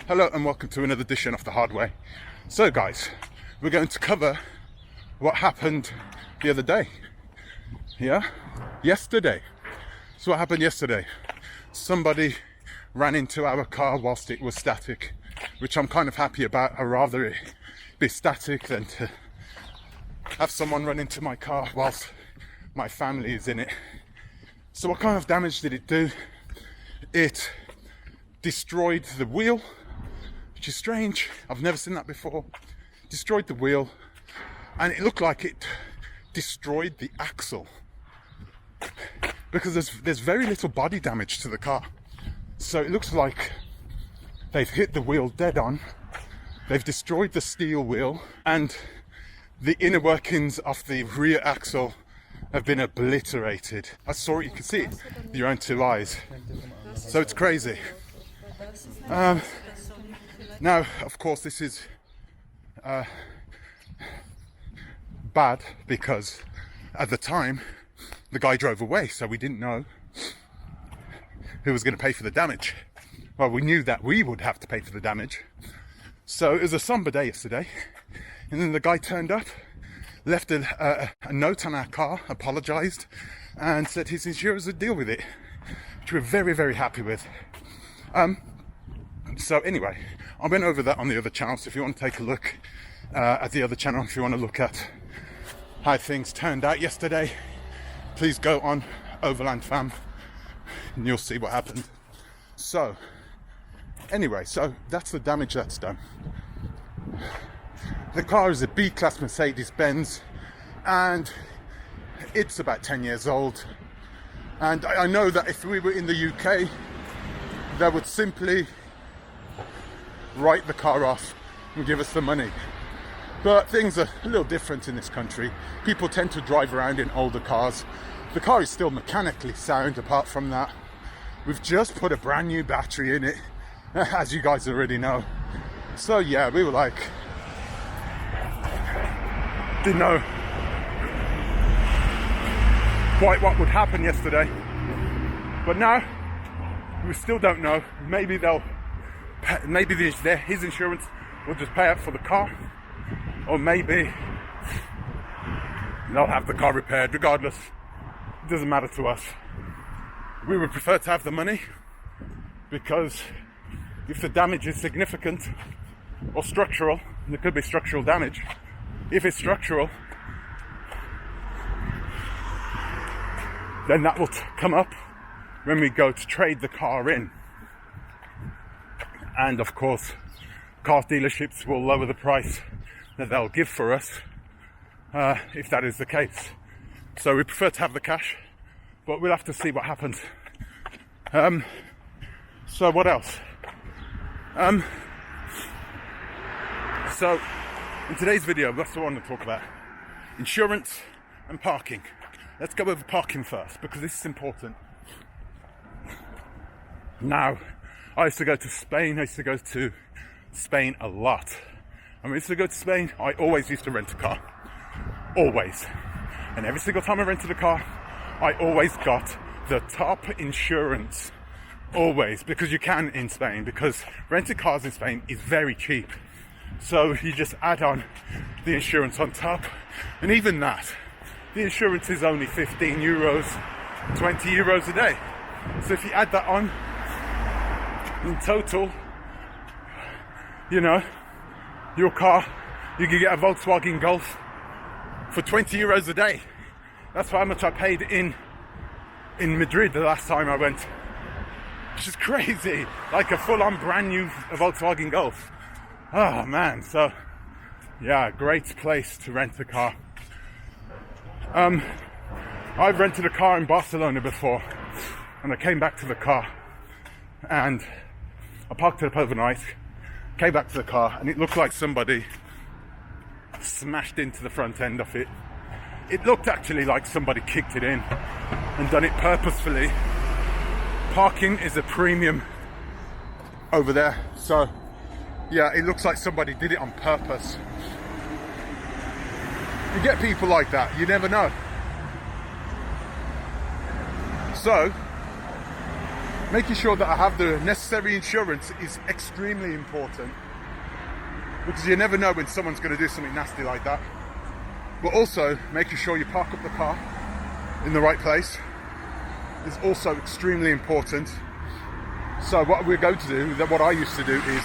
Hello and welcome to another edition of The Hard Way. So guys, we're going to cover what happened the other day. Yesterday. So what happened yesterday? Somebody ran into our car whilst it was static, which I'm kind of happy about. I'd rather it be static than to have someone run into my car whilst my family is in it. So what kind of damage did it do? It destroyed the wheel, which is strange. I've never seen that before. Destroyed the wheel, and it looked like it destroyed the axle, because there's very little body damage to the car. So it looks like they've hit the wheel dead on. They've destroyed the steel wheel, and the inner workings of the rear axle have been obliterated. I saw it, you can see it with your own two eyes. So it's crazy. Now, of course, this is bad because at the time the guy drove away, so we didn't know who was going to pay for the damage. Well, we knew that we would have to pay for the damage. So it was a somber day yesterday, and then the guy turned up, left a note on our car, apologised, and said his insurers would deal with it, which we're very, very happy with. So anyway, I went over that on the other channel, so if you want to take a look at the other channel, if you want to look at how things turned out yesterday, please go on Overland Fam and you'll see what happened. So anyway, so that's the damage that's done. The car is a B-Class Mercedes-Benz, and it's about 10 years old. And I know that if we were in the UK, they would simply write the car off and give us the money. But things are a little different in this country. People tend to drive around in older cars. The car is still mechanically sound apart from that. We've just put a brand new battery in it, as you guys already know. So yeah, we were like, didn't know quite what would happen yesterday. But now, we still don't know. Maybe his insurance will just pay out for the car, or maybe they'll have the car repaired. Regardless, it doesn't matter to us. We would prefer to have the money, because if the damage is significant or structural, there could be structural damage. If it's structural, then that will come up when we go to trade the car in. And of course, car dealerships will lower the price that they'll give for us if that is the case. So we prefer to have the cash, but we'll have to see what happens. So what else? So in today's video, that's what I want to talk about. Insurance and parking. Let's go over parking first, because this is important. Now, I used to go to Spain. I used to go to Spain a lot. And when I used to go to Spain, I always used to rent a car. Always. And every single time I rented a car, I always got the top insurance. Always. Because you can in Spain. Because renting cars in Spain is very cheap. So you just add on the insurance on top. And even that, the insurance is only 15 euros, 20 euros a day. So if you add that on, in total, you know, your car, you can get a Volkswagen Golf for 20 euros a day. That's how much I paid in Madrid the last time I went. Which is crazy. Like a full-on brand new Volkswagen Golf. Oh man, so yeah, great place to rent a car. I've rented a car in Barcelona before, and I came back to the car and I parked it up overnight, came back to the car, and it looked like somebody smashed into the front end of it. It looked actually like somebody kicked it in and done it purposefully. Parking is a premium over there, so yeah, it looks like somebody did it on purpose. You get people like that, you never know. So Making sure that I have the necessary insurance is extremely important, because you never know when someone's going to do something nasty like that. But also making sure you park up the car in the right place is also extremely important. So what we're going to do, what I used to do, is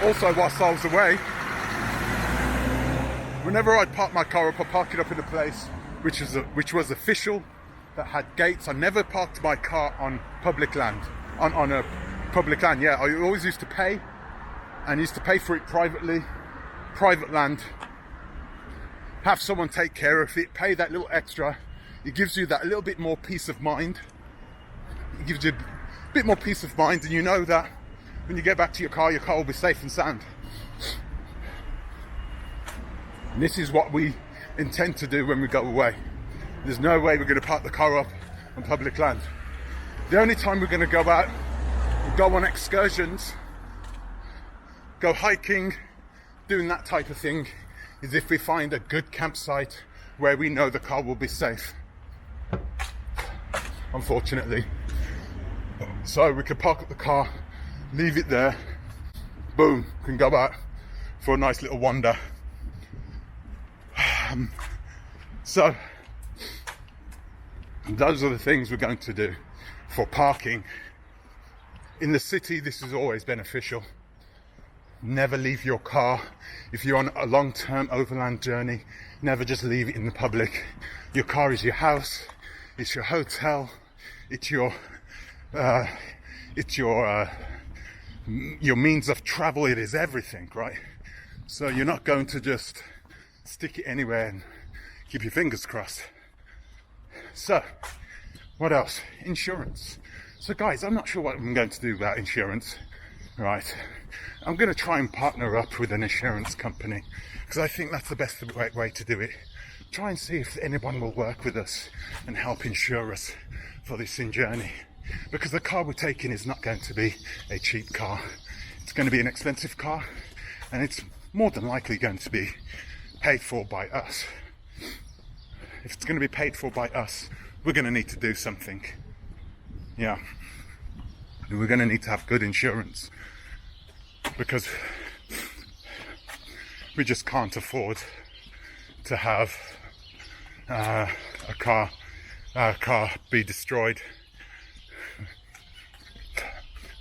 also whilst I was away, whenever I'd park my car up, I'd park it up in a place which was official, that had gates. I never parked my car on public land, on a public land. Yeah, I always used to pay, and used to pay for it privately, private land. Have someone take care of it, pay that little extra. It gives you that little bit more peace of mind. It gives you a bit more peace of mind, and you know that when you get back to your car will be safe and sound. And this is what we intend to do when we go away. There's no way we're going to park the car up on public land. The only time we're going to go out, go on excursions, go hiking, doing that type of thing, is if we find a good campsite where we know the car will be safe. Unfortunately. So we can park up the car, leave it there, boom, can go out for a nice little wander. So those are the things we're going to do for parking. In the city, this is always beneficial. Never leave your car. If you're on a long-term overland journey, never just leave it in the public. Your car is your house, it's your hotel, it's your means of travel. It is everything, right? So you're not going to just stick it anywhere and keep your fingers crossed. So, what else? Insurance. So guys, I'm not sure what I'm going to do about insurance, right? I'm going to try and partner up with an insurance company, because I think that's the best way to do it. Try and see if anyone will work with us and help insure us for this journey. Because the car we're taking is not going to be a cheap car. It's going to be an expensive car, and it's more than likely going to be paid for by us. If it's going to be paid for by us, we're going to need to do something. Yeah. We're going to need to have good insurance, because we just can't afford to have a car be destroyed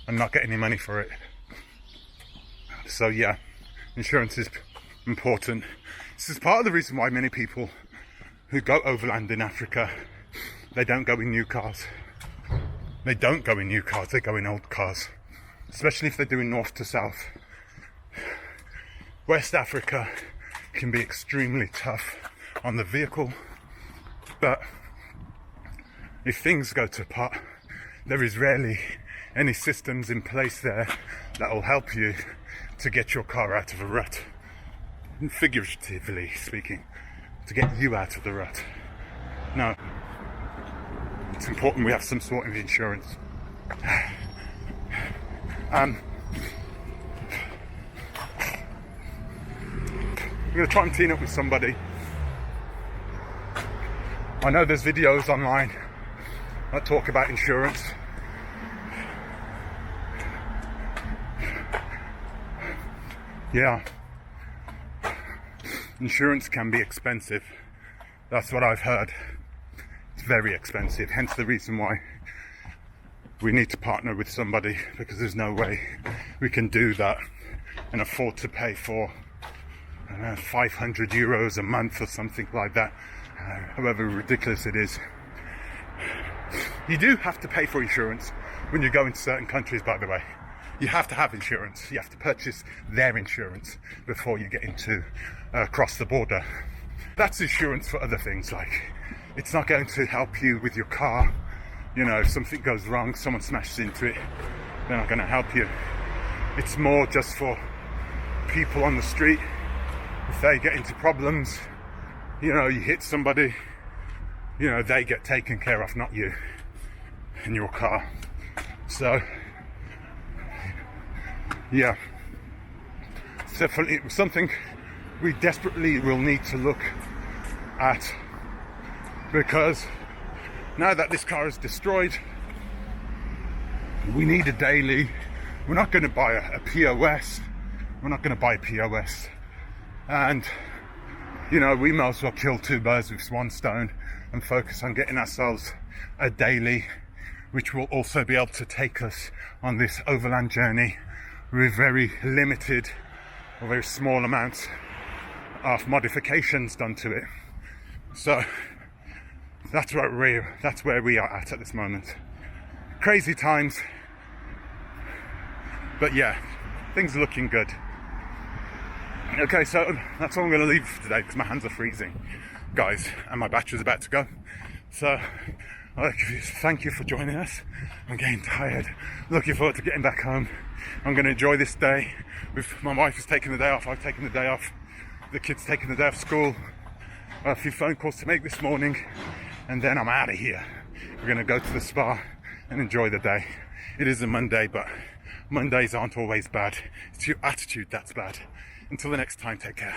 and not get any money for it. So yeah, insurance is important. This is part of the reason why many people who go overland in Africa, they don't go in new cars. They don't go in new cars, they go in old cars. Especially if they're doing north to south. West Africa can be extremely tough on the vehicle, but if things go to pot, there is rarely any systems in place there that will help you to get your car out of a rut. Figuratively speaking, to get you out of the rut. No. It's important we have some sort of insurance. I'm going to try and team up with somebody. I know there's videos online that talk about insurance. Yeah. Insurance can be expensive. That's what I've heard. It's very expensive, hence the reason why we need to partner with somebody, because there's no way we can do that and afford to pay for 500 euros a month or something like that, however ridiculous it is. You do have to pay for insurance when you go into certain countries, by the way. You have to have insurance. You have to purchase their insurance before you get into across the border. That's insurance for other things, like it's not going to help you with your car. You know, if something goes wrong, someone smashes into it, they're not going to help you. It's more just for people on the street. If they get into problems, you know, you hit somebody, you know, they get taken care of, not you in your car. So yeah, it's definitely something we desperately will need to look at, because now that this car is destroyed, We need a daily. We're not going to buy a POS. We're not going to buy a POS. And, you know, we might as well kill two birds with one stone and focus on getting ourselves a daily, which will also be able to take us on this overland journey with very limited or very small amounts of modifications done to it. So that's where we are at this moment. Crazy times, but yeah, things are looking good. Okay, so that's all I'm going to leave for today because my hands are freezing, guys, and my battery's about to go. So thank you for joining us. I'm getting tired. Looking forward to getting back home. I'm going to enjoy this day. With my wife is taking the day off. I've taken the day off. The kids taking the day off school. A few phone calls to make this morning, and then I'm out of here. We're going to go to the spa and enjoy the day. It is a Monday, but Mondays aren't always bad. It's your attitude that's bad. Until the next time, take care.